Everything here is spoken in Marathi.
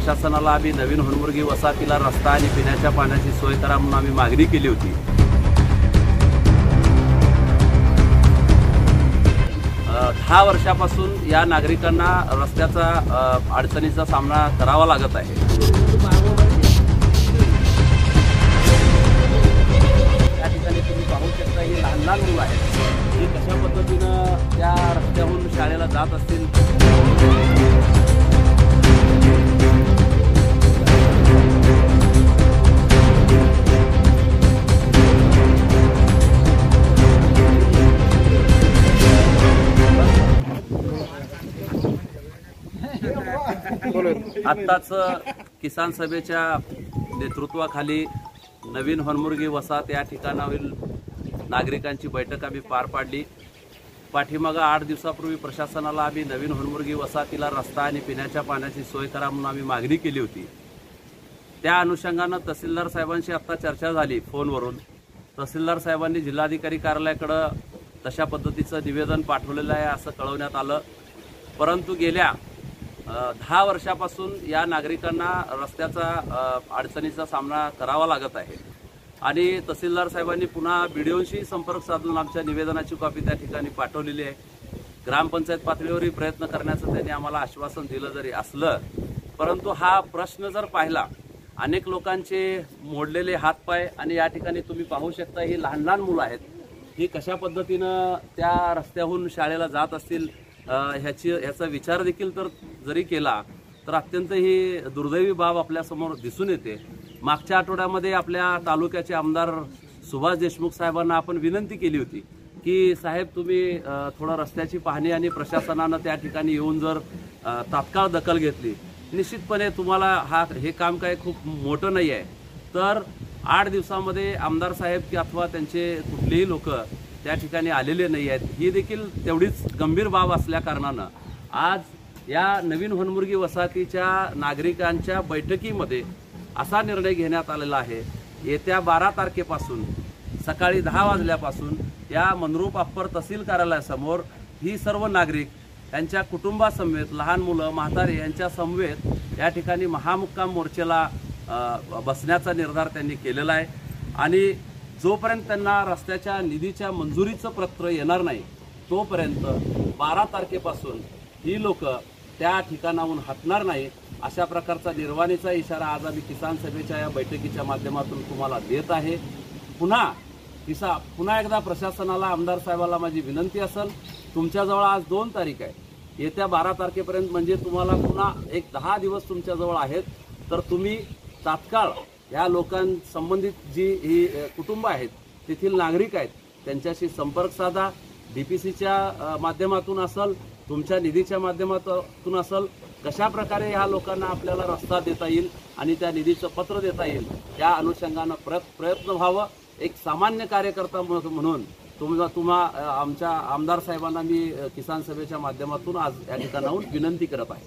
प्रशासनाला आम्ही नवीन हनुर्गी वसाहतीला रस्ता आणि पिण्याच्या पाण्याची सोय करा म्हणून आम्ही मागणी केली होती। 10 वर्षापासून या नागरिकांना रस्त्याचा अडचणीचा सामना करावा लागत आहे। या ठिकाणी तुम्ही पाहू शकता ही लहान लहान मुलं आहेत की कशा पद्धतीनं त्या रस्त्यावरून शाळेला जात असतील। आत्ताच किसान सभेच्या नेतृत्वाखाली नवीन हनुर्गी वसाहत या ठिकाणावरील नागरिकांची बैठक आम्ही पार पाडली। पाठीमागे 8 दिवसापूर्वी प्रशासनाला आम्ही नवीन हनुर्गी वसाहतीला रस्ता आणि पिण्याच्या पाण्याची सोय करा म्हणून आम्ही मागणी केली होती। त्या अनुषंगाने तहसीलदार साहेबांशी आता चर्चा झाली फोनवरून। तहसीलदार साहेबांनी जिल्हाधिकारी कार्यालयाकडे तशा पद्धतीचं निवेदन पाठवलेलं आहे असं कळवण्यात आलं। परंतु गेल्या 10 वर्षापासून या नागरिकांना रस्त्याचा अडचणीचा सामना करावा लागत आहे आणि तहसीलदार साहेबांनी पुन्हा बीडीओशी संपर्क साधून आमच्या निवेदनाची कॉपी त्या ठिकाणी पाठवलेली आहे। ग्रामपंचायत पातळीवरही प्रयत्न करण्याचं त्यांनी आम्हाला आश्वासन दिलं जरी असलं, परंतु हा प्रश्न जर पाहिला, अनेक लोकांचे मोडलेले हातपाय आणि या ठिकाणी तुम्ही पाहू शकता ही लहान लहान मुलं आहेत ही कशा पद्धतीनं त्या रस्त्याहून शाळेला जात असतील ह्याचा विचार देखील तर जरी केला तर अत्यंत ही दुर्दैवी बाब आपल्यासमोर दिसून येते। मागच्या आठवड्यामध्ये आपल्या तालुक्याचे आमदार सुभाष देशमुख साहेबांना आपण विनंती केली होती की साहेब तुम्ही थोडं रस्त्याची पाहणी आणि प्रशासनानं त्या ठिकाणी येऊन जर तात्काळ दखल घेतली, निश्चितपणे तुम्हाला हे काम काय खूप मोठं नाही आहे। तर 8 दिवसामध्ये आमदार साहेब की अथवा त्यांचे कुठलेही लोक त्या ठिकाणी आलेले नाही आहेत, ही देखील तेवढीच गंभीर बाब असल्या कारणानं आज या नवीन हनुर्गी वसाहतीच्या नागरिकांच्या बैठकीमध्ये असा निर्णय घेण्यात आलेला आहे। येत्या 12 तारखेपासून सकाळी 10 वाजल्यापासून या मंद्रुप अप्पर तहसील कार्यालयासमोर ही सर्व नागरिक त्यांच्या कुटुंबासमवेत लहान मुलं म्हातारे यांच्या समवेत या ठिकाणी महामुक्काम मोर्चाला बसण्याचा निर्धार त्यांनी केलेला आहे आणि जोपर्यंत त्यांना रस्त्याच्या निधीच्या मंजुरीचं पत्र येणार नाही तोपर्यंत 12 तारखेपासून ही लोक त्या ठिकाणाहून हटणार नाही, अशा प्रकारचा निर्वाणीचा इशारा आज आम्ही किसान सभेच्या या बैठकीच्या माध्यमातून तुम्हाला देत आहे। पुन्हा एकदा प्रशासनाला आमदार साहेबांना माझी विनंती असेल, तुमच्याजवळ आज 2 तारीख आहे, येत्या 12 तारखेपर्यंत म्हणजे तुम्हाला पुन्हा एक 10 दिवस तुमच्याजवळ आहेत, तर तुम्ही तात्काळ या लोकांसंबंधित जी ही कुटुंब आहेत तेथील नागरिक आहेत त्यांच्याशी संपर्क साधा। डीपीसीच्या माध्यमातून असेल, तुमच्या निधीच्या माध्यमातून असेल, कशा प्रकारे ह्या लोकांना आपल्याला रस्ता देता येईल आणि त्या निधीचं पत्र देता येईल या अनुषंगानं प्रयत्न व्हावं। एक सामान्य कार्यकर्ता म्हणून आमच्या आमदार साहेबांना मी किसान सभेच्या माध्यमातून आज या ठिकाणाहून विनंती करत आहे।